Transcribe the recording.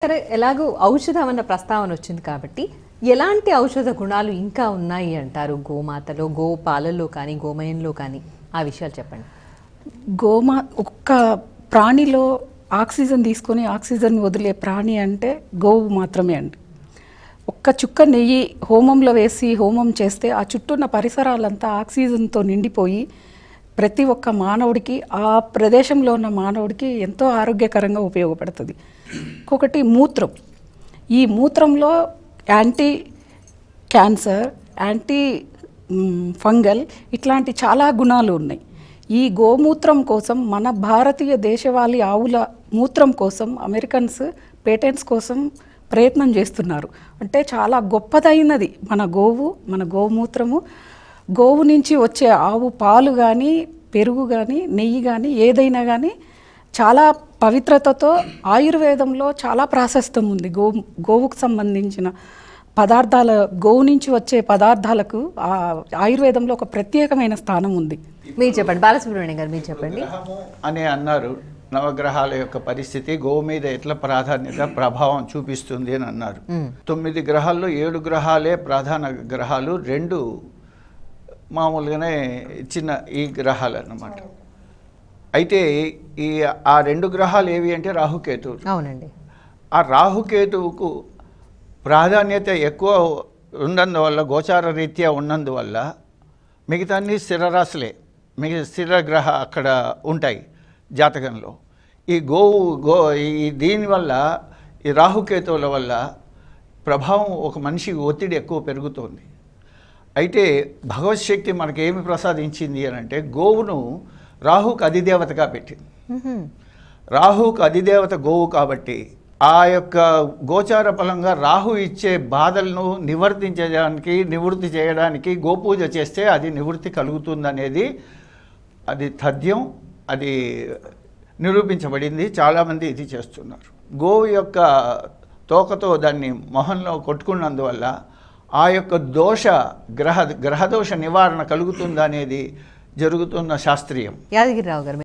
సరే ఎలాగో ఔషధం అన్న ప్రస్తావన వచ్చింది కాబట్టి ఎలాంటి ఔషధ గుణాలు ఇంకా ఉన్నాయి అంటారు గోమాతలో గోపాలలో కానీ గోమయంలో కానీ ఆ విషయాలు చెప్పండి. ఒక్క ప్రాణిలో ఆక్సిజన్ తీసుకొని ఆక్సిజన్ వదిలే ప్రాణి అంటే గోవు మాత్రమే అండి. ఒక్క చుక్క నెయ్యి హోమంలో వేసి హోమం చేస్తే ఆ చుట్టూ ఉన్న పరిసరాలంతా ఆక్సిజన్తో నిండిపోయి ప్రతి ఒక్క మానవుడికి ఆ ప్రదేశంలో ఉన్న మానవుడికి ఎంతో ఆరోగ్యకరంగా ఉపయోగపడుతుంది. ఇంకొకటి మూత్రం. ఈ మూత్రంలో యాంటీ క్యాన్సర్, యాంటీ ఫంగల్ ఇట్లాంటి చాలా గుణాలు ఉన్నాయి. ఈ గోమూత్రం కోసం మన భారతీయ దేశవాళీ ఆవుల మూత్రం కోసం అమెరికన్స్ పేటెంట్స్ కోసం ప్రయత్నం చేస్తున్నారు. అంటే చాలా గొప్పదైనది మన గోవు, మన గోమూత్రము. గోవు నుంచి వచ్చే ఆవు పాలు కానీ, పెరుగు కానీ, నెయ్యి కానీ, ఏదైనా కానీ చాలా పవిత్రతతో ఆయుర్వేదంలో చాలా ప్రాశస్త్యం ఉంది. గోవుకు సంబంధించిన పదార్థాల, గోవు నుంచి వచ్చే పదార్థాలకు ఆయుర్వేదంలో ఒక ప్రత్యేకమైన స్థానం ఉంది. మీరు చెప్పండి బాలసుబ్రహ్మణ్యం గారు, మీరు చెప్పండి. అని అన్నారు, నవగ్రహాల యొక్క పరిస్థితి గోవు మీద ఎట్లా ప్రాధాన్యత ప్రభావం చూపిస్తుంది అని అన్నారు. 9 గ్రహాల్లో 7 గ్రహాలే ప్రధాన గ్రహాలు, 2 మామూలుగానే చిన్న ఈ గ్రహాలు అన్నమాట. అయితే ఆ 2 గ్రహాలు ఏవి అంటే రాహుకేతువు. అవునండి. ఆ రాహుకేతువుకు ప్రాధాన్యత ఎక్కువ ఉన్నందువల్ల, గోచార రీత్యా ఉన్నందువల్ల మిగతా అన్ని స్థిరరాశులే, స్థిర గ్రహ అక్కడ ఉంటాయి జాతకంలో. ఈ దీనివల్ల, ఈ రాహుకేతువుల వల్ల ప్రభావం ఒక మనిషికి ఒత్తిడి ఎక్కువ పెరుగుతోంది. అయితే భగవత్ శక్తి మనకేమి ప్రసాదించింది అని అంటే గోవును రాహుకు అధిదేవతగా పెట్టింది. రాహుకు అధిదేవత గోవు కాబట్టి ఆ యొక్క గోచార ఫలంగా రాహు ఇచ్చే బాధలను నివృత్తి చేయడానికి గోపూజ చేస్తే అది నివృత్తి కలుగుతుందనేది అది తథ్యం, అది నిరూపించబడింది. చాలామంది ఇది చేస్తున్నారు. గోవు యొక్క తోకతో దాన్ని మొహంలో కొట్టుకున్నందువల్ల ఆ యొక్క గ్రహదోష నివారణ కలుగుతుందనేది జరుగుతున్న శాస్త్రీయం. యాదగిరిరావు గారు.